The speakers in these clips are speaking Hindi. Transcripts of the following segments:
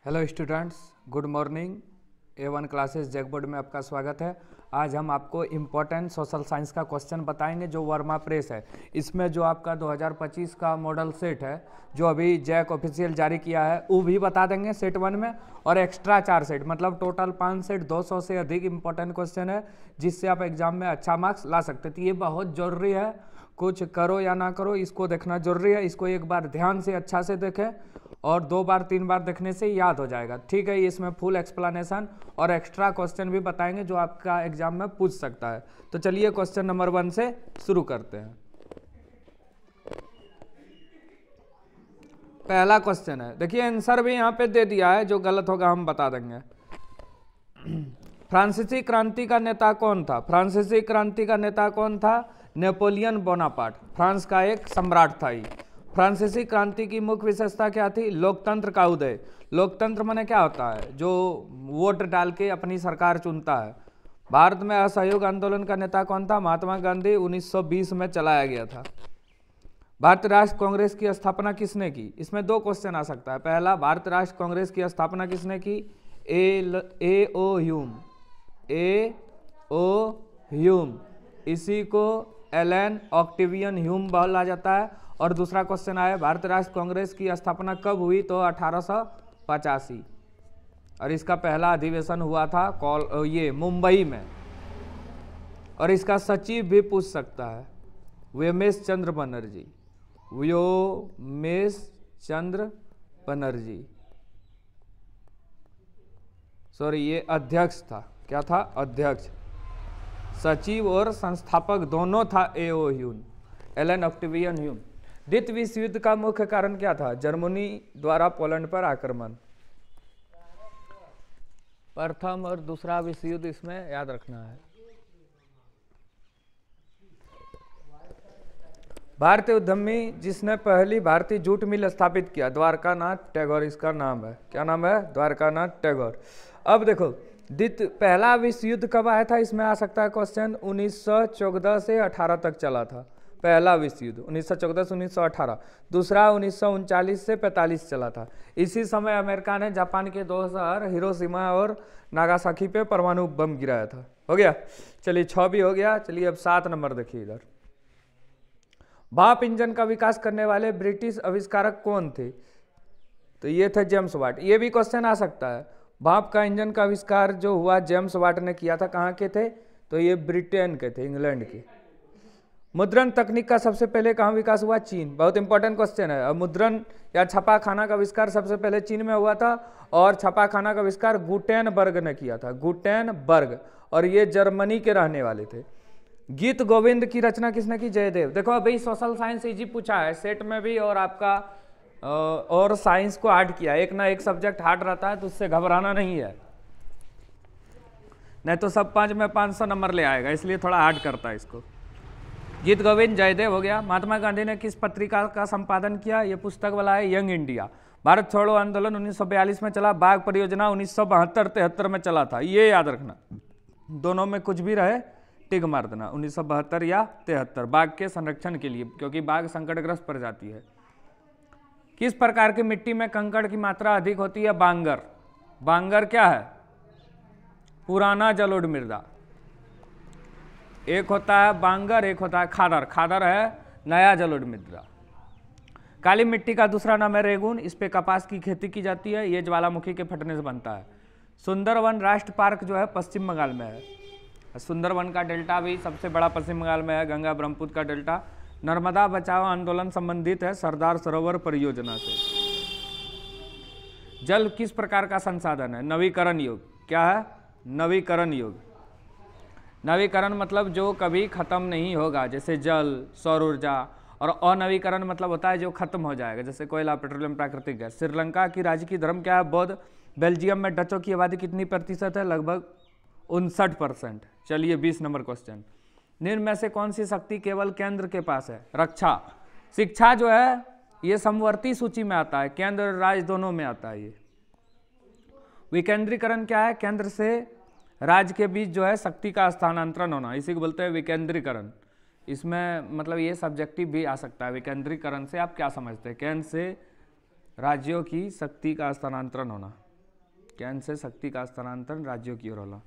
Hello students, good morning. A1 classes Jackboard में आपका स्वागत है। आज हम आपको इम्पोर्टेंट सोशल साइंस का क्वेश्चन बताएंगे जो वर्मा प्रेस है। इसमें जो आपका 2025 का मॉडल सेट है जो अभी जैक ऑफिशियल जारी किया है वो भी बता देंगे सेट 1 में, और एक्स्ट्रा 4 सेट मतलब टोटल 5 सेट 200 से अधिक इम्पोर्टेंट क्वेश्चन है जिससे आप एग्जाम में अच्छा मार्क्स ला सकते हैं। तो ये बहुत ज़रूरी है, कुछ करो या ना करो इसको देखना जरूरी है। इसको एक बार ध्यान से अच्छा से देखें और 2 बार 3 बार देखने से याद हो जाएगा। ठीक है, इसमें फुल एक्सप्लेनेशन और एक्स्ट्रा क्वेश्चन भी बताएंगे जो आपका एग्जाम में पूछ सकता है। तो चलिए क्वेश्चन नंबर 1 से शुरू करते हैं। पहला क्वेश्चन है, देखिए आंसर भी यहाँ पे दे दिया है, जो गलत होगा हम बता देंगे। फ्रांसीसी क्रांति का नेता कौन था? फ्रांसीसी क्रांति का नेता कौन था? नेपोलियन बोनापार्ट, फ्रांस का एक सम्राट था ही। फ्रांसीसी क्रांति की मुख्य विशेषता क्या थी? लोकतंत्र का उदय। लोकतंत्र माने क्या होता है? जो वोट डाल के अपनी सरकार चुनता है। भारत में असहयोग आंदोलन का नेता कौन था? महात्मा गांधी, 1920 में चलाया गया था। भारतीय राष्ट्र कांग्रेस की स्थापना किसने की? इसमें 2 क्वेश्चन आ सकता है। पहला, भारतीय राष्ट्र कांग्रेस की स्थापना किसने की? ए ओ ह्यूम, इसी को एलन ऑक्टेवियन ह्यूम बोला जाता है। और दूसरा क्वेश्चन आया, भारतीय राष्ट्र कांग्रेस की स्थापना कब हुई? तो 1885, और इसका पहला अधिवेशन हुआ था ये मुंबई में। और इसका सचिव भी पूछ सकता है, व्योमेश चंद्र बनर्जी। व्योमेश चंद्र बनर्जी, सॉरी ये अध्यक्ष था। क्या था? अध्यक्ष। सचिव और संस्थापक दोनों था एओ ह्यूम, एलन ऑक्टेवियन ह्यूम। द्वितीय विश्व युद्ध का मुख्य कारण क्या था? जर्मनी द्वारा पोलैंड पर आक्रमण। प्रथम और दूसरा विश्व युद्ध इसमें याद रखना है। भारतीय उद्यमी जिसने पहली भारतीय जूट मिल स्थापित किया? द्वारकानाथ टैगोर, इसका नाम है। क्या नाम है? द्वारकानाथ टैगोर। अब देखो, पहला विश्व युद्ध कब आया था? इसमें आ सकता है क्वेश्चन। 1914 से 18 तक चला था पहला विश्व युद्ध, 1914 से 1918। दूसरा 1939 से 45 चला था। इसी समय अमेरिका ने जापान के 2 शहर हिरोशिमा और नागासाकी पे परमाणु बम गिराया था। हो गया, चलिए 6 भी हो गया। चलिए अब 7 नंबर देखिए इधर। भाप इंजन का विकास करने वाले ब्रिटिश आविष्कारक कौन थे? तो ये थे जेम्स वाट। ये भी क्वेश्चन आ सकता है। भाप का इंजन का आविष्कार जो हुआ जेम्स वाट ने किया था। कहाँ के थे? तो ये ब्रिटेन के थे, इंग्लैंड के। मुद्रण तकनीक का सबसे पहले कहाँ विकास हुआ? चीन। बहुत इंपॉर्टेंट क्वेश्चन है। अब मुद्रण या छपा खाना का आविष्कार सबसे पहले चीन में हुआ था, और छपा खाना का आविष्कार गुटेनबर्ग ने किया था, गुटेनबर्ग, और ये जर्मनी के रहने वाले थे। गीत गोविंद की रचना किसने की? जयदेव। देखो अभी सोशल साइंस इजी पूछा है सेट में भी, और आपका और साइंस को हार्ड किया। एक ना एक सब्जेक्ट हार्ड रहता है, तो उससे घबराना नहीं है, नहीं तो सब 5 में 500 नंबर ले आएगा, इसलिए थोड़ा हार्ड करता है इसको। गीत गोविंद जयदेव हो गया। महात्मा गांधी ने किस पत्रिका का संपादन किया? ये पुस्तक वाला है, यंग इंडिया। भारत छोड़ो आंदोलन 1942 में चला। बाघ परियोजना 1972-73 में चला था। ये याद रखना, दोनों में कुछ भी रहे टिक मार देना, 1972 या 73, बाघ के संरक्षण के लिए, क्योंकि बाघ संकटग्रस्त प्रजाति है। किस प्रकार की मिट्टी में कंकड़ की मात्रा अधिक होती है? बांगर। बांगर क्या है? पुराना जलोढ़ मृदा। एक होता है बांगर, एक होता है खादर। खादर है नया जलोढ़ मृदा। काली मिट्टी का दूसरा नाम है रेगून। इस पे कपास की खेती की जाती है। ये ज्वालामुखी के फटने से बनता है। सुंदरवन राष्ट्रीय पार्क जो है पश्चिम बंगाल में है। सुंदरवन का डेल्टा भी सबसे बड़ा पश्चिम बंगाल में है, गंगा ब्रह्मपुत्र का डेल्टा। नर्मदा बचाओ आंदोलन संबंधित है सरदार सरोवर परियोजना से। जल किस प्रकार का संसाधन है? नवीकरण योग्य। क्या है? नवीकरण योग्य। नवीकरण मतलब जो कभी खत्म नहीं होगा, जैसे जल, सौर ऊर्जा। और अनवीकरण मतलब होता है जो खत्म हो जाएगा, जैसे कोयला, पेट्रोलियम, प्राकृतिक गैस। श्रीलंका की राज्य की धर्म क्या है? बौद्ध। बेल्जियम में डचों की आबादी कितनी प्रतिशत है? लगभग 59%। चलिए 20 नंबर क्वेश्चन। निम्न में से कौन सी शक्ति केवल केंद्र के पास है? रक्षा। शिक्षा जो है ये समवर्ती सूची में आता है, केंद्र और राज्य दोनों में आता है ये। विकेंद्रीकरण क्या है? केंद्र से राज्य के बीच जो है शक्ति का स्थानांतरण होना, इसी को बोलते हैं विकेंद्रीकरण। इसमें मतलब ये सब्जेक्टिव भी आ सकता है। विकेंद्रीकरण से आप क्या समझते हैं? केंद्र से राज्यों की शक्ति का स्थानांतरण होना। केंद्र से शक्ति का स्थानांतरण राज्यों की ओर होना।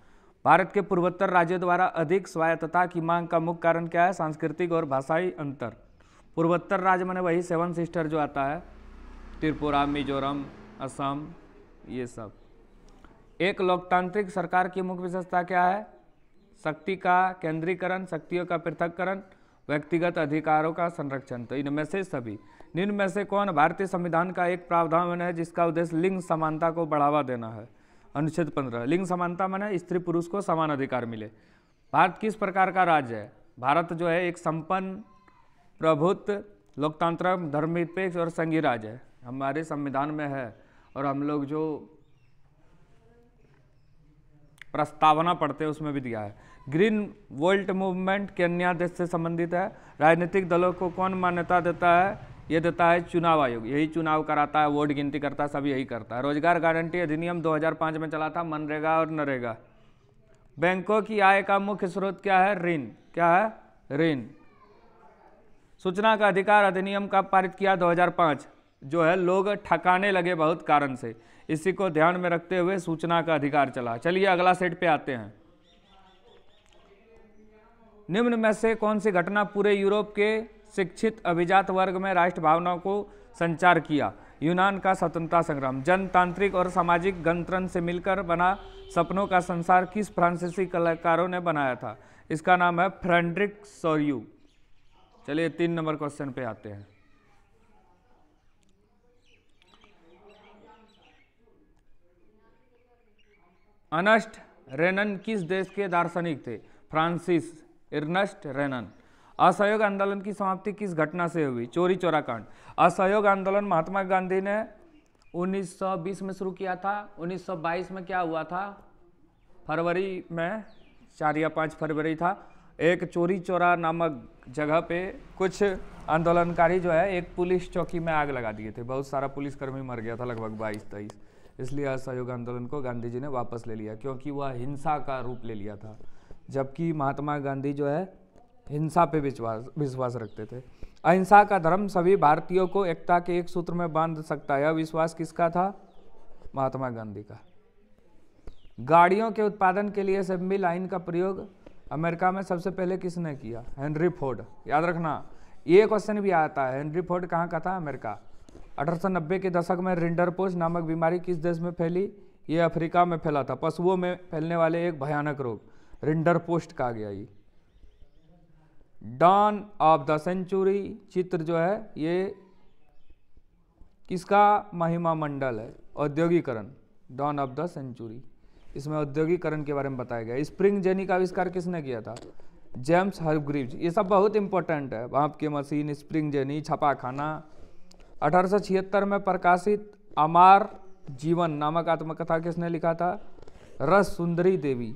भारत के पूर्वोत्तर राज्यों द्वारा अधिक स्वायत्तता की मांग का मुख्य कारण क्या है? सांस्कृतिक और भाषाई अंतर। पूर्वोत्तर राज्य माने वही 7 सिस्टर जो आता है, त्रिपुरा, मिजोरम, असम, ये सब। एक लोकतांत्रिक सरकार की मुख्य विशेषता क्या है? शक्ति का केंद्रीकरण, शक्तियों का पृथक्करण, व्यक्तिगत अधिकारों का संरक्षण। तो इनमें से सभी। निम्न में से कौन भारतीय संविधान का एक प्रावधान है जिसका उद्देश्य लिंग समानता को बढ़ावा देना है? अनुच्छेद 15। लिंग समानता माने स्त्री पुरुष को समान अधिकार मिले। भारत किस प्रकार का राज्य है? भारत जो है एक संपन्न, प्रभुत्व, लोकतांत्रिक, धर्मनिरपेक्ष और संघीय राज्य है। हमारे संविधान में है, और हम लोग जो प्रस्तावना पढ़ते हैं उसमें भी दिया है। ग्रीन वोल्ट मूवमेंट के अन्य देश से संबंधित है। राजनीतिक दलों को कौन मान्यता देता है? ये देता है चुनाव आयोग। यही चुनाव कराता है, वोट गिनती करता है, सब यही करता है। रोजगार गारंटी अधिनियम 2005 में चला था, मनरेगा और नरेगा। बैंकों की आय का मुख्य स्रोत क्या है? ऋण। क्या है? ऋण। सूचना का अधिकार अधिनियम कब पारित किया? 2005। जो है लोग ठकाने लगे बहुत कारण से, इसी को ध्यान में रखते हुए सूचना का अधिकार चला। चलिए अगला सेट पे आते हैं। निम्न में से कौन सी घटना पूरे यूरोप के शिक्षित अभिजात वर्ग में राष्ट्र भावनाओं को संचार किया? यूनान का स्वतंत्रता संग्राम। जनतांत्रिक और सामाजिक गणतंत्र से मिलकर बना सपनों का संसार किस फ्रांसीसी कलाकारों ने बनाया था? इसका नाम है फ्रेडरिक सोर्यू। चलिए 3 नंबर क्वेश्चन पे आते हैं। अर्नस्ट रेनन किस देश के दार्शनिक थे? Francis Ernest Renan. असहयोग आंदोलन की समाप्ति किस घटना से हुई? चोरी चौरा कांड। असहयोग आंदोलन महात्मा गांधी ने 1920 में शुरू किया था। 1922 में क्या हुआ था? फरवरी में 4 या 5 फरवरी था। एक चोरी चौरा नामक जगह पे कुछ आंदोलनकारी जो है एक पुलिस चौकी में आग लगा दिए थे। बहुत सारा पुलिसकर्मी मर गया था, लगभग 22-23। इसलिए असहयोग आंदोलन को गांधी जी ने वापस ले लिया, क्योंकि वह हिंसा का रूप ले लिया था, जबकि महात्मा गांधी जो है हिंसा पे विश्वास रखते थे। अहिंसा का धर्म सभी भारतीयों को एकता के एक सूत्र में बांध सकता है, यह विश्वास किसका था? महात्मा गांधी का। गाड़ियों के उत्पादन के लिए असेंबली लाइन का प्रयोग अमेरिका में सबसे पहले किसने किया? Henry Ford. याद रखना, ये क्वेश्चन भी आता है। हेनरी फोर्ड कहाँ का था? अमेरिका। 1890 के दशक में रिंडरपोस्ट नामक बीमारी किस देश में फैली? ये अफ्रीका में फैला था। पशुओं में फैलने वाले एक भयानक रोग रिंडरपोस्ट कहा गया। ये डॉन ऑफ द सेंचुरी चित्र जो है ये किसका महिमा मंडल है? औद्योगिकरण। डॉन ऑफ द सेंचुरी, इसमें औद्योगिकरण के बारे में बताया गया। स्प्रिंग जेनी का आविष्कार किसने किया था? James Hargreaves. ये सब बहुत इंपॉर्टेंट है। भाप की मशीन, स्प्रिंग जेनी, छापाखाना। 1876 में प्रकाशित अमार जीवन नामक आत्मकथा किसने लिखा था? रस सुंदरी देवी।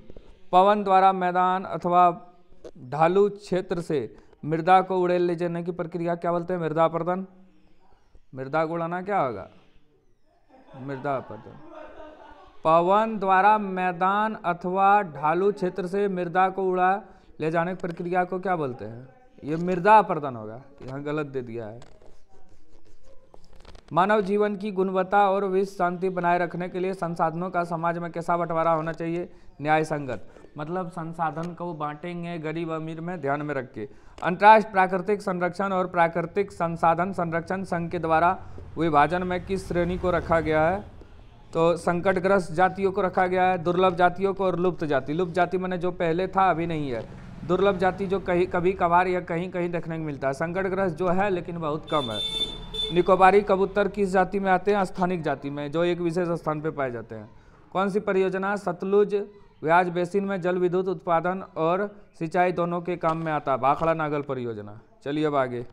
पवन द्वारा मैदान अथवा ढालू क्षेत्र से मृदा को उड़े ले जाने की प्रक्रिया क्या बोलते हैं? मृदा अपर्दन। मृदा को उड़ाना क्या होगा? मृदा अपर्दन। पवन द्वारा मैदान अथवा ढालू क्षेत्र से मृदा को उड़ा ले जाने की प्रक्रिया को क्या बोलते हैं? ये मृदा अपर्दन होगा। यहाँ गलत दे दिया है। मानव जीवन की गुणवत्ता और विश्व शांति बनाए रखने के लिए संसाधनों का समाज में कैसा बंटवारा होना चाहिए? न्याय संगत। मतलब संसाधन को बांटेंगे गरीब अमीर में ध्यान में रख के। अंतर्राष्ट्रीय प्राकृतिक संरक्षण और प्राकृतिक संसाधन संरक्षण संघ के द्वारा विभाजन में किस श्रेणी को रखा गया है? तो संकटग्रस्त जातियों को रखा गया है, दुर्लभ जातियों को और लुप्त जाति। लुप्त जाति मैंने जो पहले था अभी नहीं है। दुर्लभ जाति जो कहीं कभी कभार या कहीं कहीं देखने को मिलता है। संकटग्रस्त जो है लेकिन बहुत कम है। निकोबारी कबूतर किस जाति में आते हैं? स्थानिक जाति में, जो एक विशेष स्थान पर पाए जाते हैं। कौन सी परियोजना सतलुज व्याज बेसिन में जल विद्युत उत्पादन और सिंचाई दोनों के काम में आता है? भाखड़ा नागल परियोजना। चलिए अब आगे।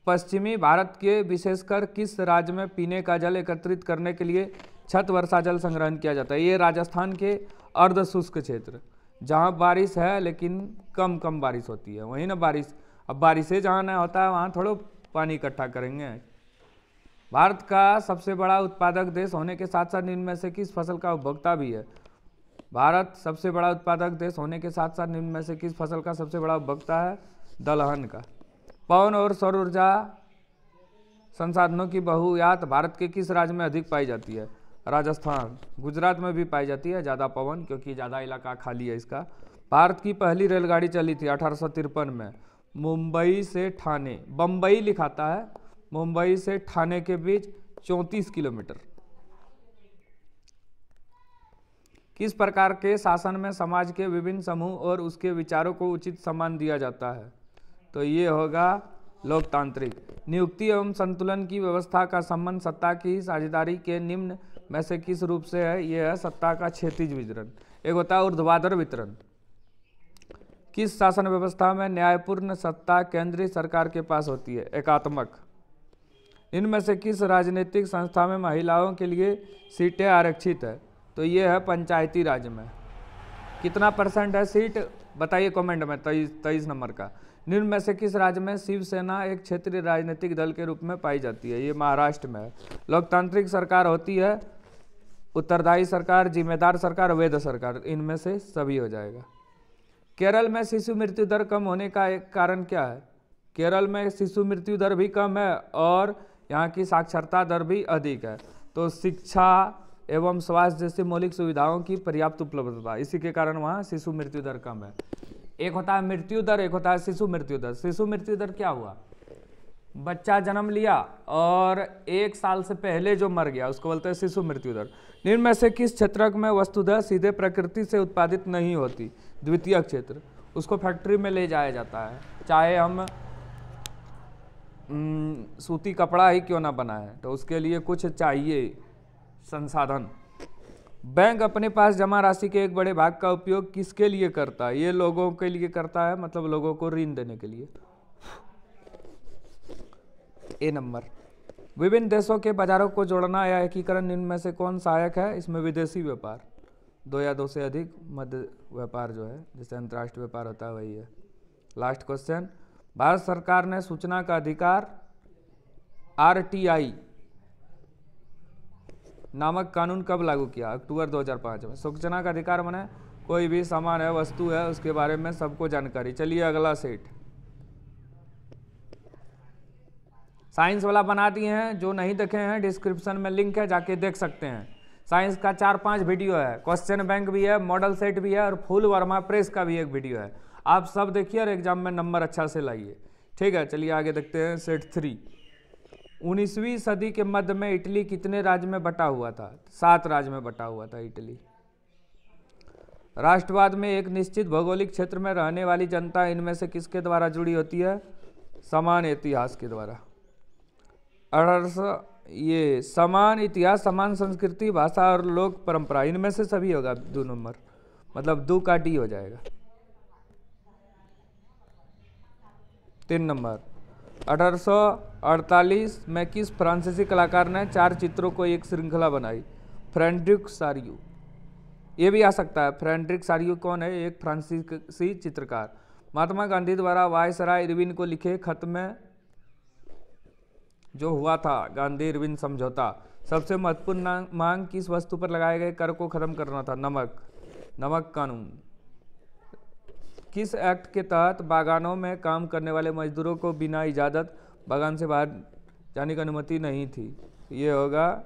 पश्चिमी भारत के विशेषकर किस राज्य में पीने का जल एकत्रित करने के लिए छत वर्षा जल संग्रहण किया जाता है? ये राजस्थान के अर्ध शुष्क क्षेत्र, जहाँ बारिश है लेकिन कम कम बारिश होती है, वहीं ना बारिश। अब बारिशें जहाँ न होता है वहाँ थोड़ा पानी इकट्ठा करेंगे। भारत का सबसे बड़ा उत्पादक देश होने के साथ साथ निम्न में से किस फसल का उपभोक्ता भी है? भारत सबसे बड़ा उत्पादक देश होने के साथ साथ निम्न में से किस फसल का सबसे बड़ा उपभोक्ता है? दलहन का। पवन और सौर ऊर्जा संसाधनों की बहुतायत भारत के किस राज्य में अधिक पाई जाती है? राजस्थान। गुजरात में भी पाई जाती है ज़्यादा पवन, क्योंकि ज़्यादा इलाका खाली है इसका। भारत की पहली रेलगाड़ी चली थी 1853 में मुंबई से ठाणे, बम्बई लिखाता है, मुंबई से ठाणे के बीच 34 किलोमीटर। किस प्रकार के शासन में समाज के विभिन्न समूह और उसके विचारों को उचित सम्मान दिया जाता है? तो ये होगा लोकतांत्रिक। नियुक्ति एवं संतुलन की व्यवस्था का संबंध सत्ता की साझेदारी के निम्न में से किस रूप से है? यह है सत्ता का क्षैतिज वितरण। एक होता है ऊर्ध्वाधर वितरण। किस शासन व्यवस्था में न्यायपूर्ण सत्ता केंद्रीय सरकार के पास होती है? एकात्मक। इनमें से किस राजनीतिक संस्था में महिलाओं के लिए सीटें आरक्षित है? तो ये है पंचायती राज में। कितना % है सीट बताइए कमेंट में, 23 नंबर का। निम्न में से किस राज्य में शिवसेना एक क्षेत्रीय राजनीतिक दल के रूप में पाई जाती है? ये महाराष्ट्र में है। लोकतांत्रिक सरकार होती है उत्तरदायी सरकार, जिम्मेदार सरकार, वैध सरकार, इनमें से सभी हो जाएगा। केरल में शिशु मृत्यु दर कम होने का एक कारण क्या है? केरल में शिशु मृत्यु दर भी कम है और यहाँ की साक्षरता दर भी अधिक है। तो शिक्षा एवं स्वास्थ्य जैसी मौलिक सुविधाओं की पर्याप्त उपलब्धता, इसी के कारण वहाँ शिशु मृत्यु दर कम है। एक होता है मृत्यु दर, एक होता है शिशु मृत्यु दर। शिशु मृत्यु दर क्या हुआ? बच्चा जन्म लिया और 1 साल से पहले जो मर गया उसको बोलते हैं शिशु मृत्यु दर। निम्न में से किस क्षेत्र में वस्तुतः सीधे प्रकृति से उत्पादित नहीं होती? द्वितीय क्षेत्र। उसको फैक्ट्री में ले जाया जाता है, चाहे हम सूती कपड़ा ही क्यों ना बनाए, तो उसके लिए कुछ चाहिए संसाधन। बैंक अपने पास जमा राशि के एक बड़े भाग का उपयोग किसके लिए करता है? ये लोगों के लिए करता है, मतलब लोगों को ऋण देने के लिए। ए नंबर। विभिन्न देशों के बाजारों को जोड़ना या एकीकरण निम्न में से कौन सहायक है? इसमें विदेशी व्यापार, 2 या 2 से अधिक मध्य व्यापार जो है, जिसे अंतर्राष्ट्रीय व्यापार होता है, वही है। Last question. भारत सरकार ने सूचना का अधिकार RTI नामक कानून कब लागू किया? अक्टूबर 2005 में। सूचना का अधिकार माने कोई भी सामान है, वस्तु है, उसके बारे में सबको जानकारी। चलिए अगला सेट। साइंस वाला बना दिए हैं, जो नहीं देखे हैं डिस्क्रिप्शन में लिंक है, जाके देख सकते हैं। साइंस का 4-5 वीडियो है, क्वेश्चन बैंक भी है, मॉडल सेट भी है और फुल वर्मा प्रेस का भी एक वीडियो है। आप सब देखिए और एग्जाम में नंबर अच्छा से लाइए, ठीक है। चलिए आगे देखते हैं सेट 3। 19वीं सदी के मध्य में इटली कितने राज्य में बटा हुआ था? 7 राज्य में बटा हुआ था इटली। राष्ट्रवाद में एक निश्चित भौगोलिक क्षेत्र में रहने वाली जनता इनमें से किसके द्वारा जुड़ी होती है? समान इतिहास के द्वारा। 1800 ये समान इतिहास, समान संस्कृति, भाषा और लोक परंपरा, इनमें से सभी होगा 2 नंबर, मतलब 2 का D हो जाएगा। 3 नंबर। 1848 में किस फ्रांसीसी कलाकार ने 4 चित्रों को एक श्रृंखला बनाई? फ्रेडरिक सारियो। ये भी आ सकता है। फ्रेडरिक सारियो कौन है? एक फ्रांसीसी चित्रकार। महात्मा गांधी द्वारा वायसराय इरविन को लिखे खत में जो हुआ था गांधी इरविन समझौता, सबसे महत्वपूर्ण मांग किस वस्तु पर लगाए गए कर को खत्म करना था? नमक कानून। किस एक्ट के तहत बागानों में काम करने वाले मजदूरों को बिना इजाज़त बागान से बाहर जाने की अनुमति नहीं थी? ये होगा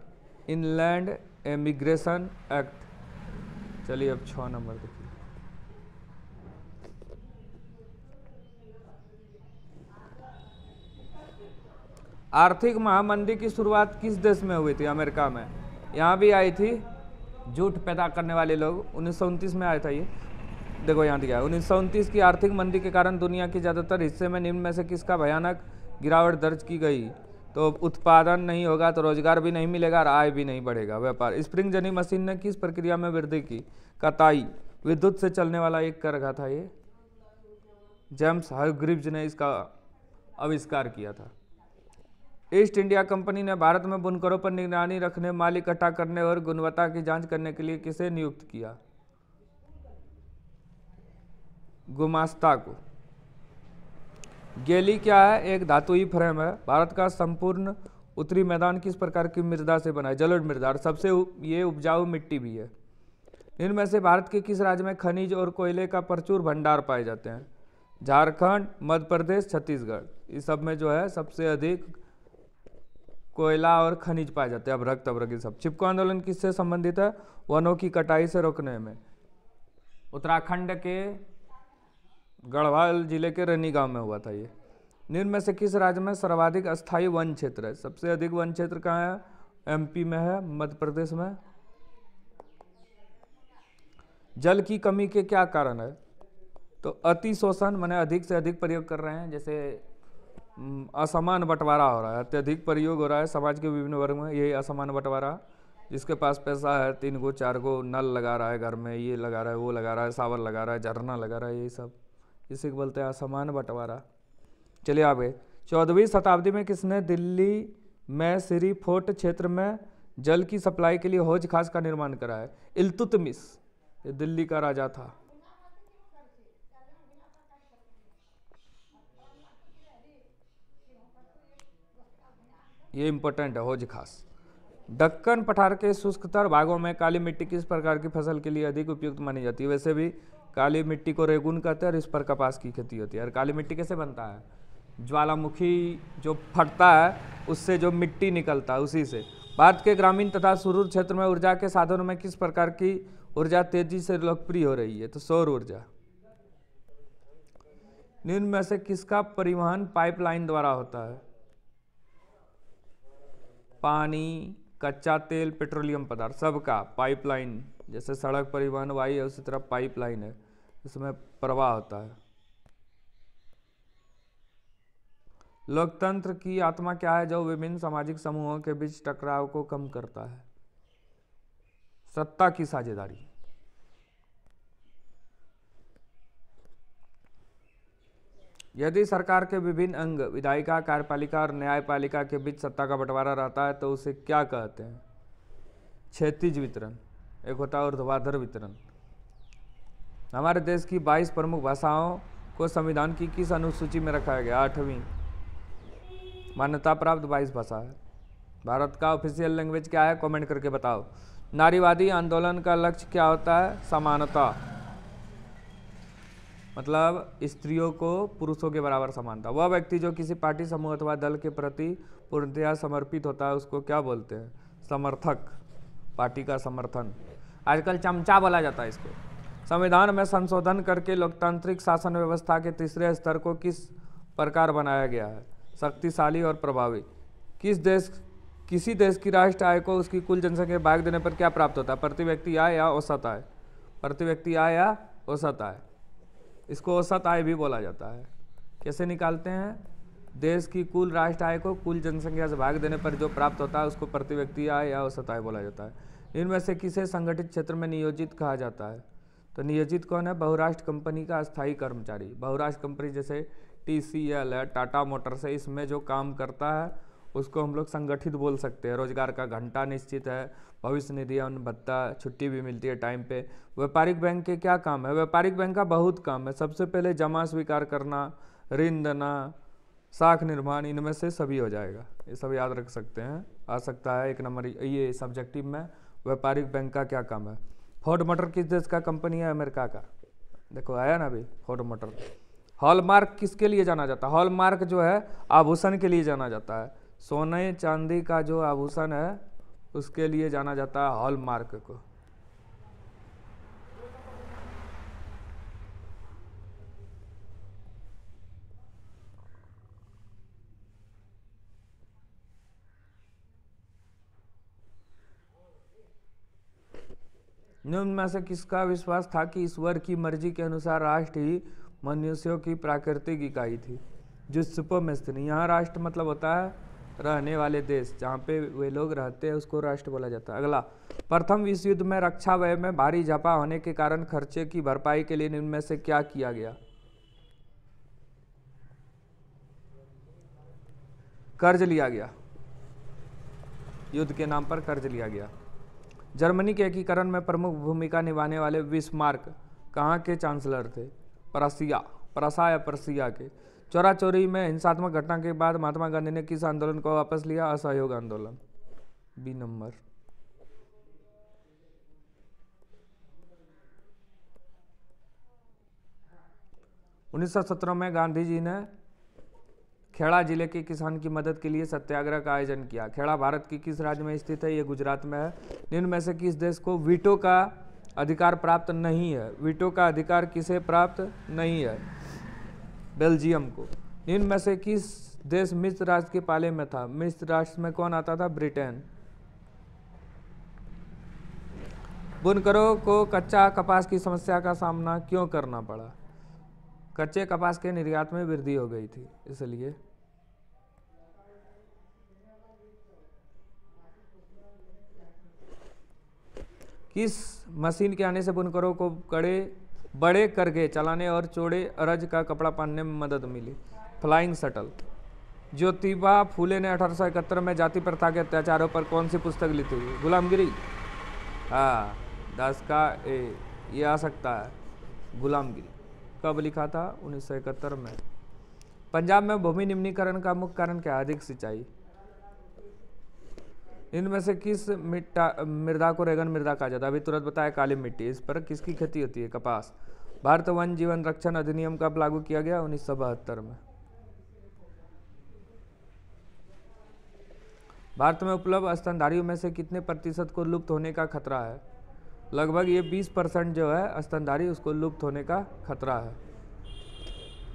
इनलैंड इमिग्रेशन एक्ट। चलिए अब 6 नंबर देखिए। आर्थिक महामंदी की शुरुआत किस देश में हुई थी? अमेरिका में। यहाँ भी आई थी जूट पैदा करने वाले लोग, 1929 में आया था ये, देखो यहाँ दिया है। 1929 की आर्थिक मंदी के कारण दुनिया के ज़्यादातर हिस्से में निम्न में से किसका भयानक गिरावट दर्ज की गई? तो उत्पादन नहीं होगा तो रोजगार भी नहीं मिलेगा और आय भी नहीं बढ़ेगा। व्यापार। स्प्रिंग जनी मशीन ने किस प्रक्रिया में वृद्धि की? कताई। विद्युत से चलने वाला एक कर रखा था ये, जेम्स हारग्रीव्स ने इसका आविष्कार किया था। ईस्ट इंडिया कंपनी ने भारत में बुनकरों पर निगरानी रखने, माल इकट्ठा करने और गुणवत्ता की जांच करने के लिए किसे नियुक्त किया? गुमास्ता को। गैली क्या है? एक धातुई फ्रेम है। भारत का संपूर्ण उत्तरी मैदान किस प्रकार की मृदा से बना है? जलोढ़ मृदा, और सबसे ये उपजाऊ मिट्टी भी है। इनमें से भारत के किस राज्य में खनिज और कोयले का प्रचुर भंडार पाए जाते हैं? झारखंड, मध्य प्रदेश, छत्तीसगढ़। इस सब में जो है सबसे अधिक कोयला और खनिज पाए जाते हैं, अभ्रक तभ्रक ये सब। चिपको आंदोलन किससे संबंधित है? वनों की कटाई से रोकने में। उत्तराखंड के गढ़वाल जिले के रैनी गांव में हुआ था ये। निम्न में से किस राज्य में सर्वाधिक अस्थायी वन क्षेत्र है? सबसे अधिक वन क्षेत्र कहाँ है? एमपी में है, मध्य प्रदेश में। जल की कमी के क्या कारण है? तो अति शोषण, माने अधिक से अधिक प्रयोग कर रहे हैं, जैसे असमान बंटवारा हो रहा है, अत्यधिक प्रयोग हो रहा है समाज के विभिन्न वर्ग में, यही असमान बंटवारा। जिसके पास पैसा है 3 गो 4 गो नल लगा रहा है घर में, ये लगा रहा है, वो लगा रहा है, सावर लगा रहा है, झरना लगा रहा है, यही सब इसी को बोलते हैं असमान बंटवारा। चलिए आगे। 14वीं शताब्दी में किसने दिल्ली में श्री फोर्ट क्षेत्र में जल की सप्लाई के लिए हौज खास का निर्माण करा है? इल्तुतमिश, ये दिल्ली का राजा था। ये इंपॉर्टेंट है, हौज खास। दक्कन पठार के शुष्कतर भागों में काली मिट्टी किस प्रकार की फसल के लिए अधिक उपयुक्त मानी जाती है? वैसे भी काली मिट्टी को रेगुन कहते हैं और इस पर कपास की खेती होती है। और काली मिट्टी कैसे बनता है? ज्वालामुखी जो फटता है उससे जो मिट्टी निकलता है उसी से। भारत के ग्रामीण तथा सुदूर क्षेत्र में ऊर्जा के साधनों में किस प्रकार की ऊर्जा तेजी से लोकप्रिय हो रही है? तो सौर ऊर्जा। निम्न में से किसका परिवहन पाइपलाइन द्वारा होता है? पानी, कच्चा तेल, पेट्रोलियम पदार्थ, सबका पाइपलाइन। जैसे सड़क परिवहन वायु है उसी तरह पाइपलाइन है, इसमें प्रवाह होता है। लोकतंत्र की आत्मा क्या है जो विभिन्न सामाजिक समूहों के बीच टकराव को कम करता है? सत्ता की साझेदारी। यदि सरकार के विभिन्न अंग विधायिका, कार्यपालिका और न्यायपालिका के बीच सत्ता का बंटवारा रहता है तो उसे क्या कहते हैं? क्षैतिज वितरण। एक होता है ऊर्ध्वाधर वितरण। हमारे देश की 22 प्रमुख भाषाओं को संविधान की किस अनुसूची में रखा गया? 8वीं। मान्यता प्राप्त 22 भाषा है। भारत का ऑफिशियल लैंग्वेज क्या है? कमेंट करके बताओ। नारीवादी आंदोलन का लक्ष्य क्या होता है? समानता, मतलब स्त्रियों को पुरुषों के बराबर समानता। वह व्यक्ति जो किसी पार्टी, समूह अथवा दल के प्रति पूर्णतया समर्पित होता है उसको क्या बोलते हैं? समर्थक, पार्टी का समर्थन। आजकल चमचा बोला जाता है इसको। संविधान में संशोधन करके लोकतांत्रिक शासन व्यवस्था के तीसरे स्तर को किस प्रकार बनाया गया है? शक्तिशाली और प्रभावी। किसी देश की राष्ट्र आय को उसकी कुल जनसंख्या भाग देने पर क्या प्राप्त होता है? प्रति व्यक्ति आय या औसत आय? प्रति व्यक्ति आय या औसत आय। इसको औसत आय भी बोला जाता है। कैसे निकालते हैं? देश की कुल राष्ट्र आय को कुल जनसंख्या से भाग देने पर जो प्राप्त होता है उसको प्रति व्यक्ति आय या औसत आय बोला जाता है। इनमें से किसे संगठित क्षेत्र में नियोजित कहा जाता है? तो नियोजित कौन है? बहुराष्ट्र कंपनी का अस्थायी कर्मचारी। बहुराष्ट्र कंपनी जैसे TCL है, टाटा मोटर्स है, इसमें जो काम करता है उसको हम लोग संगठित बोल सकते हैं। रोजगार का घंटा निश्चित है, भविष्य निधि, अन्न भत्ता, छुट्टी भी मिलती है टाइम पे। व्यापारिक बैंक के क्या काम है? व्यापारिक बैंक का बहुत काम है। सबसे पहले जमा स्वीकार करना, ऋण देना, साख निर्माण, इनमें से सभी हो जाएगा। ये सब याद रख सकते हैं, आ सकता है 1 नंबर ये सब्जेक्टिव में। व्यापारिक बैंक का क्या काम है? फोर्ड मोटर किस देश का कंपनी है? अमेरिका का। देखो आया ना अभी फोर्ड मोटर। हॉलमार्क किसके लिए जाना जाता है? हॉलमार्क जो है आभूषण के लिए जाना जाता है। सोने चांदी का जो आभूषण है उसके लिए जाना जाता है हॉलमार्क को। निम्न में से किसका विश्वास था कि ईश्वर की मर्जी के अनुसार राष्ट्र ही मनुष्यों की प्राकृतिक इकाई थी? जुस्पोमेस्थिनी। यहाँ राष्ट्र मतलब होता है रहने वाले देश, जहाँ पे वे लोग रहते हैं उसको राष्ट्र बोला जाता है। अगला, प्रथम विश्व युद्ध में रक्षा व्यय में भारी इजाफा होने के कारण खर्चे की भरपाई के लिए निम्न में से क्या किया गया? कर्ज लिया गया, युद्ध के नाम पर कर्ज लिया गया। जर्मनी के एकीकरण में प्रमुख भूमिका निभाने वाले बिस्मार्क कहाँ के चांसलर थे? प्रसा या पर्सिया के। चोरा चोरी में हिंसात्मक घटना के बाद महात्मा गांधी ने किस आंदोलन को वापस लिया? असहयोग आंदोलन। B number. उन्नीस 1917 में गांधी जी ने खेड़ा जिले के किसान की मदद के लिए सत्याग्रह का आयोजन किया। खेड़ा भारत के किस राज्य में स्थित है? ये गुजरात में है। निम्न में से किस देश को वीटो का अधिकार प्राप्त नहीं है? वीटो का अधिकार किसे प्राप्त नहीं है? बेल्जियम को। निम्न में से किस देश मिस्र राष्ट्र के पाले में था? मिस्र राष्ट्र में कौन आता था? ब्रिटेन। बुनकरों को कच्चा कपास की समस्या का सामना क्यों करना पड़ा? कच्चे कपास के निर्यात में वृद्धि हो गई थी इसलिए। किस मशीन के आने से बुनकरों को बड़े करके चलाने और चौड़े अरज का कपड़ा पहनने में मदद मिली? Flying shuttle. ज्योतिबा फूले ने 1871 में जाति प्रथा के अत्याचारों पर कौन सी पुस्तक लिखी थी? गुलामगिरी। हाँ, 10 का ए ये आ सकता है, गुलामगिरी। कब लिखा था? 1971 में। पंजाब में भूमि निम्नीकरण का मुख्य कारण क्या है? अधिक सिंचाई। इनमें से किस मृदा को रेगन मृदा कहा जाता है? अभी तुरंत बताया, काली मिट्टी। इस पर किसकी खेती होती है? कपास। भारत वन जीवन रक्षण अधिनियम कब लागू किया गया? 1972 में। भारत में उपलब्ध स्तनधारियों में से कितने प्रतिशत को लुप्त होने का खतरा है? लगभग ये 20% जो है स्तनधारी, उसको लुप्त होने का खतरा है।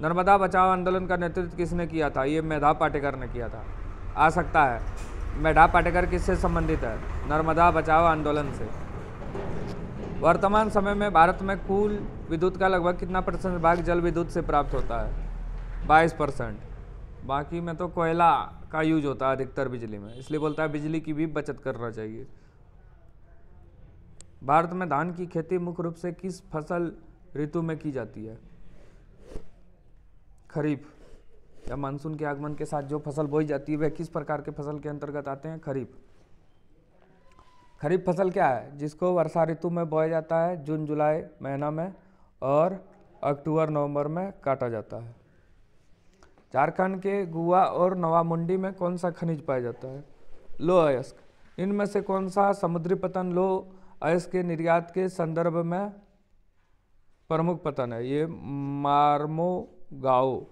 नर्मदा बचाओ आंदोलन का नेतृत्व किसने किया था? ये मेधा पाटेकर ने किया था। आ सकता है, मेधा पाटेकर किससे संबंधित है? नर्मदा बचाओ आंदोलन से। वर्तमान समय में भारत में कुल विद्युत का लगभग कितना % भाग जल विद्युत से प्राप्त होता है? 22%। बाकी में तो कोयला का यूज होता है अधिकतर बिजली में, इसलिए बोलता है बिजली की भी बचत करना चाहिए। भारत में धान की खेती मुख्य रूप से किस फसल ऋतु में की जाती है? खरीफ। या मानसून के आगमन के साथ जो फसल बोई जाती है वह किस प्रकार के फसल के अंतर्गत आते हैं? खरीफ। खरीफ फसल क्या है? जिसको वर्षा ऋतु में बोया जाता है, जून जुलाई महीना में, और अक्टूबर नवंबर में काटा जाता है। झारखंड के गुआ और नवामुंडी में कौन सा खनिज पाया जाता है? लौह अयस्क। इनमें से कौन सा समुद्री पतन लौह अयस्क के निर्यात के संदर्भ में प्रमुख पतन है? ये मार्मोगाओ।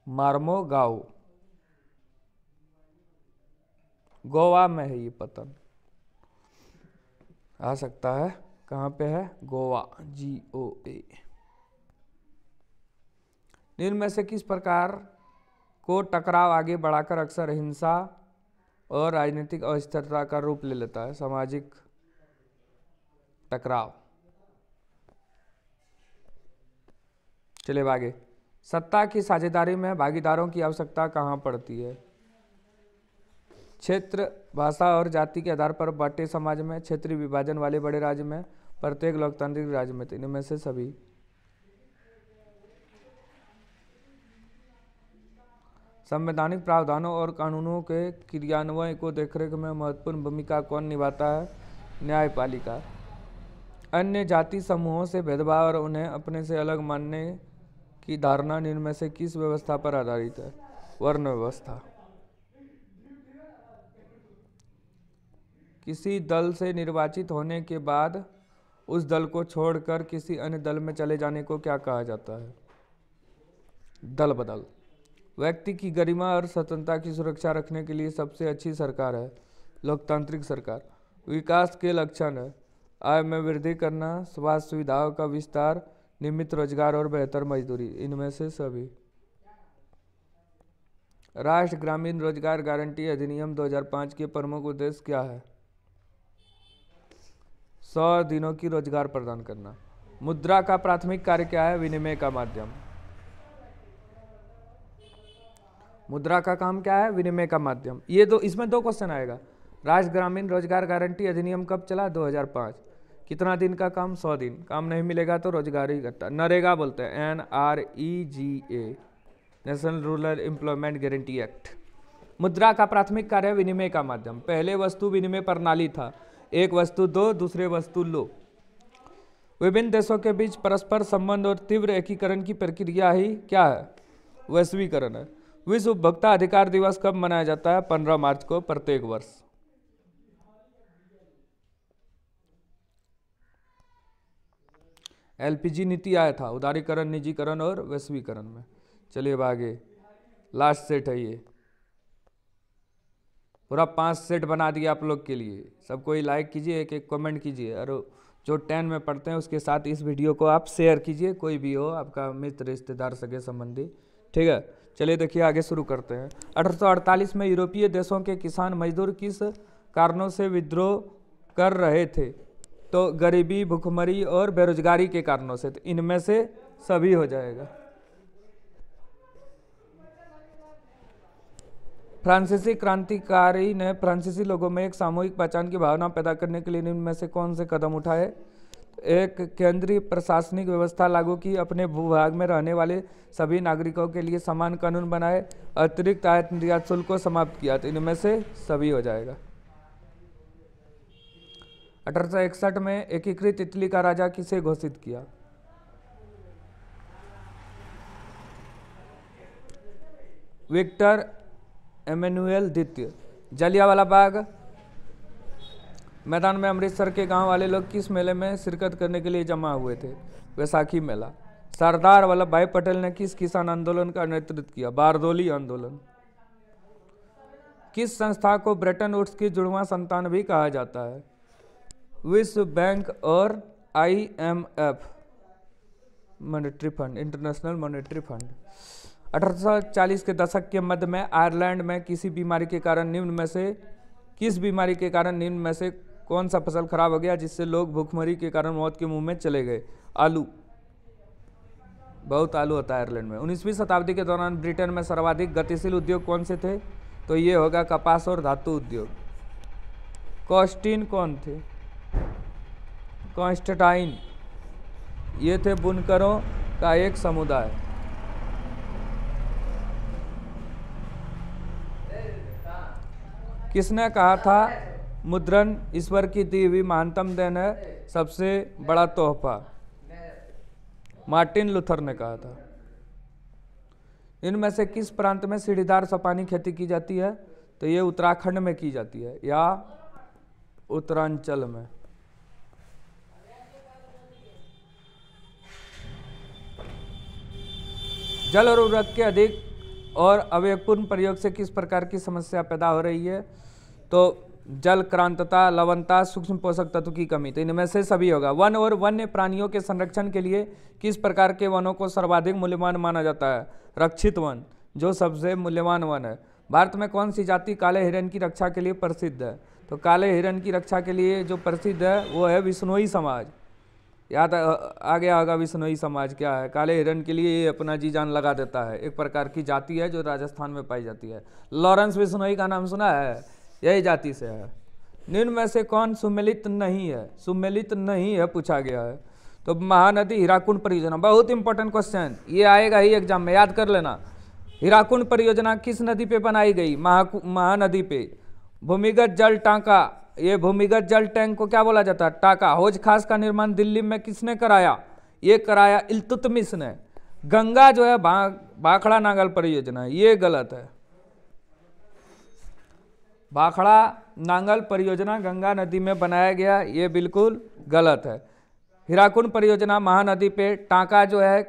मार्मोगाओ गोवा में है ये पतन। आ सकता है, कहाँ पे है? गोवा, GOA। निम्न में से किस प्रकार को टकराव आगे बढ़ाकर अक्सर हिंसा और राजनीतिक अस्थिरता का रूप ले लेता है? सामाजिक टकराव। चलिए आगे। सत्ता की साझेदारी में भागीदारों की आवश्यकता कहाँ पड़ती है? क्षेत्र, भाषा और जाति के आधार पर बांटे समाज में, क्षेत्रीय विभाजन वाले बड़े राज्य में, प्रत्येक लोकतांत्रिक राज्य में। इनमें से सभी। संवैधानिक प्रावधानों और कानूनों के क्रियान्वयन को देखरेख में महत्वपूर्ण भूमिका कौन निभाता है? न्यायपालिका। अन्य जाति समूहों से भेदभाव और उन्हें अपने से अलग मानने की धारणा निम्न में से किस व्यवस्था पर आधारित है? वर्ण व्यवस्था। किसी दल से निर्वाचित होने के बाद उस दल को छोड़कर किसी अन्य दल में चले जाने को क्या कहा जाता है? दल बदल। व्यक्ति की गरिमा और स्वतंत्रता की सुरक्षा रखने के लिए सबसे अच्छी सरकार है लोकतांत्रिक सरकार। विकास के लक्षण है आय में वृद्धि करना, स्वास्थ्य सुविधाओं का विस्तार, नियमित रोजगार और बेहतर मजदूरी। इनमें से सभी। राष्ट्रीय ग्रामीण रोजगार गारंटी अधिनियम 2005 के प्रमुख उद्देश्य क्या है? 100 दिनों की रोजगार प्रदान करना। मुद्रा का प्राथमिक कार्य क्या है? विनिमय का माध्यम। मुद्रा का काम क्या है? विनिमय का माध्यम। ये दो, इसमें 2 क्वेश्चन आएगा। राष्ट्रीय ग्रामीण रोजगार गारंटी अधिनियम कब चला? 2005। कितना दिन का काम? 100 दिन। काम नहीं मिलेगा तो रोजगार ही करता। नरेगा बोलते हैं, NREGA, national rural employment guarantee act. मुद्रा का प्राथमिक कार्य विनिमय का माध्यम। पहले वस्तु विनिमय प्रणाली था, एक वस्तु दो, दूसरे वस्तु लो। विभिन्न देशों के बीच परस्पर संबंध और तीव्र एकीकरण की प्रक्रिया ही क्या है? वैश्वीकरण है। विश्व उपभोक्ता अधिकार दिवस कब मनाया जाता है? 15 मार्च को प्रत्येक वर्ष। एलपीजी नीति आया था, उदारीकरण, निजीकरण और वैश्वीकरण में। चलिए अब आगे, लास्ट सेट है ये, पूरा 5 सेट बना दिया आप लोग के लिए। सब कोई लाइक कीजिए, एक एक कमेंट कीजिए, और जो 10 में पढ़ते हैं उसके साथ इस वीडियो को आप शेयर कीजिए, कोई भी हो आपका मित्र, रिश्तेदार, सगे संबंधी, ठीक है। चलिए देखिए आगे शुरू करते हैं। 1848 में यूरोपीय देशों के किसान मजदूर किस कारणों से विद्रोह कर रहे थे? तो गरीबी, भूखमरी और बेरोजगारी के कारणों से। तो इनमें से सभी हो जाएगा। फ्रांसीसी क्रांतिकारी ने फ्रांसीसी लोगों में एक सामूहिक पहचान की भावना पैदा करने के लिए निम्न में से कौन से कदम उठाए? एक, केंद्रीय प्रशासनिक व्यवस्था लागू की, अपने भूभाग में रहने वाले सभी नागरिकों के लिए समान कानून बनाए, अतिरिक्त आयात निर्यात शुल्क को समाप्त किया। तो इनमें से सभी हो जाएगा। 1861 में एकीकृत इटली का राजा किसे घोषित किया? विक्टर एमेनुएल द्वितीय। जलियांवाला बाग मैदान में अमृतसर के गांव वाले लोग किस मेले में शिरकत करने के लिए जमा हुए थे? वैसाखी मेला। सरदार वल्लभ भाई पटेल ने किस किसान आंदोलन का नेतृत्व किया? बारदोली आंदोलन। किस संस्था को ब्रेटन वुड्स की जुड़वां संतान भी कहा जाता है? विश्व बैंक और IMF, monetary fund, international monetary fund. 1840 के दशक के मध्य में आयरलैंड में किस बीमारी के कारण निम्न में से कौन सा फसल खराब हो गया जिससे लोग भूखमरी के कारण मौत के मुंह में चले गए? आलू। बहुत आलू होता है आयरलैंड में। 19वीं शताब्दी के दौरान ब्रिटेन में सर्वाधिक गतिशील उद्योग कौन से थे? तो ये होगा कपास और धातु उद्योग। कॉस्टिन कौन थे? कॉन्स्टेंटाइन। ये थे बुनकरों का एक समुदाय। किसने कहा था मुद्रण ईश्वर की दी हुई महानतम देन है, सबसे बड़ा तोहफा? मार्टिन लूथर ने कहा था। इनमें से किस प्रांत में सीढ़ीदार सपानी खेती की जाती है? तो ये उत्तराखंड में की जाती है या उत्तरांचल में। जल और उर्वरक के अधिक और अविवेकपूर्ण प्रयोग से किस प्रकार की समस्या पैदा हो रही है? तो जल क्रांतता, लवणता, सूक्ष्म पोषक तत्व की कमी। तो इनमें से सभी होगा। वन और वन्य प्राणियों के संरक्षण के लिए किस प्रकार के वनों को सर्वाधिक मूल्यवान माना जाता है? रक्षित वन, जो सबसे मूल्यवान वन है। भारत में कौन सी जाति काले हिरण की रक्षा के लिए प्रसिद्ध है? तो काले हिरण की रक्षा के लिए जो प्रसिद्ध है वो है विश्नोई समाज। याद आ गया होगा विश्नोई समाज क्या है? काले हिरण के लिए ये अपना जी जान लगा देता है। एक प्रकार की जाति है जो राजस्थान में पाई जाती है। लॉरेंस विश्नोई का नाम सुना है? यही जाति से है। निम्न में से कौन सुमेलित नहीं है? सुमेलित नहीं है पूछा गया है। तो महानदी हीराकुंड परियोजना, बहुत इंपॉर्टेंट क्वेश्चन, ये आएगा ही एग्जाम में, याद कर लेना। हीराकुंड परियोजना किस नदी पे बनाई गई? महानदी पे। भूमिगत जल टांका, ये भूमिगत जल टैंक को क्या बोला जाता है? टाका। हौज खास का निर्माण दिल्ली में किसने कराया? ये कराया इल्तुतमिश ने। गंगा जो है भाखड़ा नांगल परियोजना, ये गलत है। भाखड़ा नांगल परियोजना गंगा नदी में बनाया गया, ये बिल्कुल गलत है। हीराकुंड परियोजना महानदी पे, टांका जो है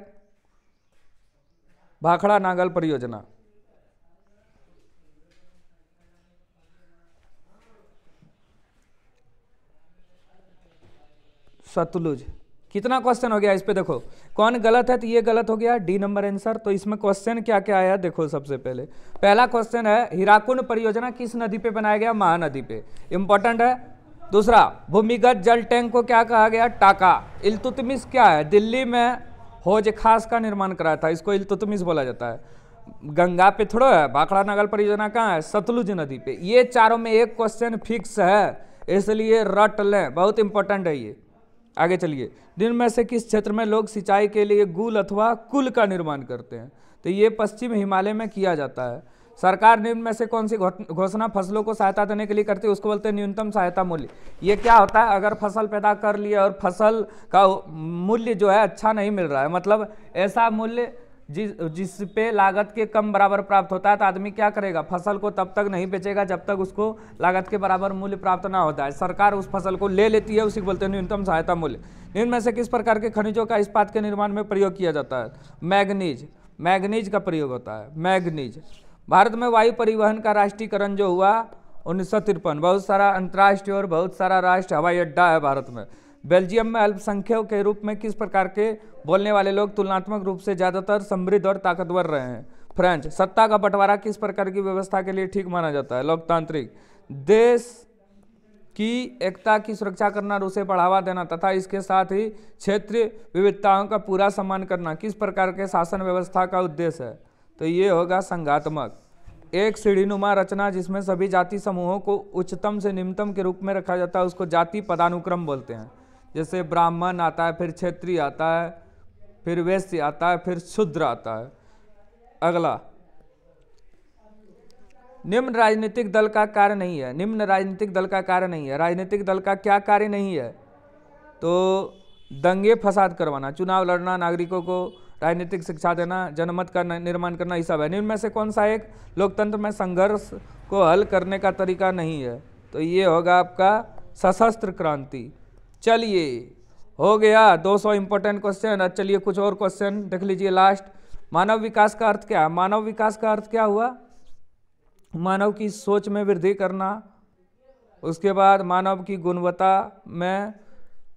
भाखड़ा नांगल परियोजना। सतलुज। कितना क्वेश्चन हो गया इस पे? देखो कौन गलत है, तो ये गलत हो गया, डी नंबर आंसर। तो इसमें क्वेश्चन क्या क्या आया देखो। सबसे पहले पहला क्वेश्चन है हीराकुंड परियोजना किस नदी पे बनाया गया? महानदी पे, इंपॉर्टेंट है। दूसरा, भूमिगत जल टैंक को क्या कहा गया? टाका। इल्तुतमिश क्या है? दिल्ली में हौज खास का निर्माण कराया था, इसको इल्तुतमिश बोला जाता है। गंगा पे थोड़ा है। भाखड़ा नांगल परियोजना कहाँ है? सतलुज नदी पे। ये चारों में एक क्वेश्चन फिक्स है, इसलिए रट लें, बहुत इंपॉर्टेंट है ये। आगे चलिए। दिन में से किस क्षेत्र में लोग सिंचाई के लिए गुल अथवा कुल का निर्माण करते हैं? तो ये पश्चिम हिमालय में किया जाता है। सरकार निम्न में से कौन सी घोषणा फसलों को सहायता देने के लिए करती है? उसको बोलते हैं न्यूनतम सहायता मूल्य। ये क्या होता है? अगर फसल पैदा कर लिया और फसल का मूल्य जो है अच्छा नहीं मिल रहा है, मतलब ऐसा मूल्य जिस पे लागत के कम बराबर प्राप्त होता है, तो आदमी क्या करेगा, फसल को तब तक नहीं बेचेगा जब तक उसको लागत के बराबर मूल्य प्राप्त ना होता है। सरकार उस फसल को ले लेती है, उसी को बोलते हैं न्यूनतम सहायता मूल्य। निम्न में से किस प्रकार के खनिजों का इस्पात के निर्माण में प्रयोग किया जाता है? मैग्नीज, मैग्नीज का प्रयोग होता है, मैग्नीज। भारत में वायु परिवहन का राष्ट्रीयकरण जो हुआ 1953, बहुत सारा अंतर्राष्ट्रीय और बहुत सारा राष्ट्रीय हवाई अड्डा है भारत में। बेल्जियम में अल्पसंख्यक के रूप में किस प्रकार के बोलने वाले लोग तुलनात्मक रूप से ज़्यादातर समृद्ध और ताकतवर रहे हैं? फ्रेंच। सत्ता का बंटवारा किस प्रकार की व्यवस्था के लिए ठीक माना जाता है? लोकतांत्रिक। देश की एकता की सुरक्षा करना, उसे बढ़ावा देना तथा इसके साथ ही क्षेत्रीय विविधताओं का पूरा सम्मान करना किस प्रकार के शासन व्यवस्था का उद्देश्य है? तो ये होगा संघात्मक। एक सीढ़ीनुमा रचना जिसमें सभी जाति समूहों को उच्चतम से निम्नतम के रूप में रखा जाता है, उसको जाति पदानुक्रम बोलते हैं। जैसे ब्राह्मण आता है, फिर क्षत्रिय आता है, फिर वैश्य आता है, फिर शूद्र आता है। अगला, निम्न राजनीतिक दल का कार्य नहीं है। निम्न राजनीतिक दल का कार्य नहीं है। राजनीतिक दल का क्या कार्य नहीं है? तो दंगे फसाद करवाना, चुनाव लड़ना, नागरिकों को राजनीतिक शिक्षा देना, जनमत का निर्माण करना, ये सब है। निम्न में से कौन सा एक लोकतंत्र में संघर्ष को हल करने का तरीका नहीं है? तो ये होगा आपका सशस्त्र क्रांति। चलिए, हो गया 200 इंपॉर्टेंट क्वेश्चन। चलिए कुछ और क्वेश्चन देख लीजिए लास्ट। मानव विकास का अर्थ क्या है? मानव विकास का अर्थ क्या हुआ? मानव की सोच में वृद्धि करना, उसके बाद मानव की गुणवत्ता में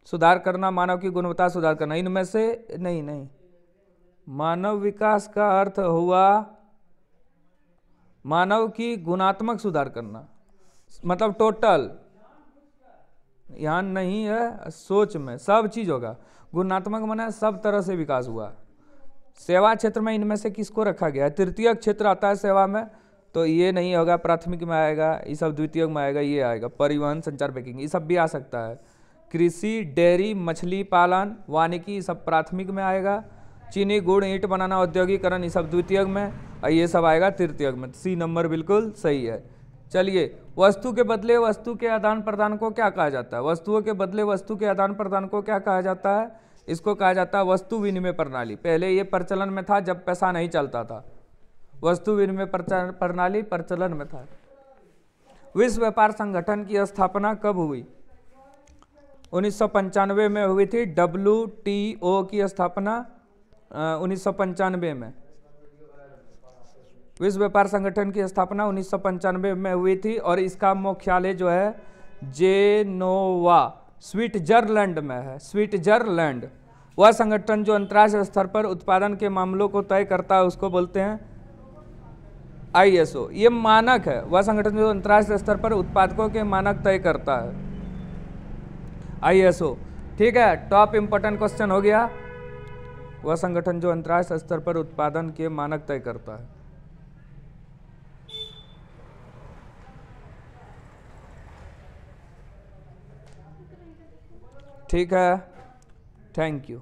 सुधार करना, मानव की गुणवत्ता सुधार करना। इनमें से नहीं, मानव विकास का अर्थ हुआ मानव की गुणात्मक सुधार करना, मतलब टोटल, यहाँ नहीं है, सोच में सब चीज होगा। गुणात्मक माना सब तरह से विकास हुआ। सेवा क्षेत्र में इनमें से किसको रखा गया है? तृतीय क्षेत्र आता है सेवा में, तो ये नहीं होगा, प्राथमिक में आएगा, ये सब द्वितीय में आएगा, ये आएगा परिवहन, संचार, बैंकिंग, ये सब भी आ सकता है। कृषि, डेयरी, मछली पालन, वानिकी, सब प्राथमिक में आएगा। चीनी, गुड़, ईंट बनाना, औद्योगिकरण, ये सब द्वितीय में, और ये सब आएगा तृतीय में। सी नंबर बिल्कुल सही है। चलिए, वस्तु के बदले वस्तु के आदान प्रदान को क्या कहा जाता है? वस्तुओं के बदले वस्तु के आदान प्रदान को क्या कहा जाता है? इसको कहा जाता है वस्तु विनिमय प्रणाली। पहले ये प्रचलन में था जब पैसा नहीं चलता था। वस्तु विनिमय प्रणाली प्रचलन में था। विश्व व्यापार संगठन की स्थापना कब हुई? 1995 में हुई थी। WTO की स्थापना 1995 में। विश्व व्यापार संगठन की स्थापना 1995 में हुई थी और इसका मुख्यालय जो है जेनोवा, स्विट्जरलैंड में है। स्विट्जरलैंड। वह संगठन जो अंतर्राष्ट्रीय स्तर पर उत्पादन के मामलों को तय करता है उसको बोलते हैं ISO। ये मानक है। वह संगठन जो अंतर्राष्ट्रीय स्तर पर उत्पादकों के मानक तय करता है, ISO। ठीक है, टॉप इंपोर्टेंट क्वेश्चन हो गया। वह संगठन जो अंतर्राष्ट्रीय स्तर पर उत्पादन के मानक तय करता है। ठीक है, थैंक यू।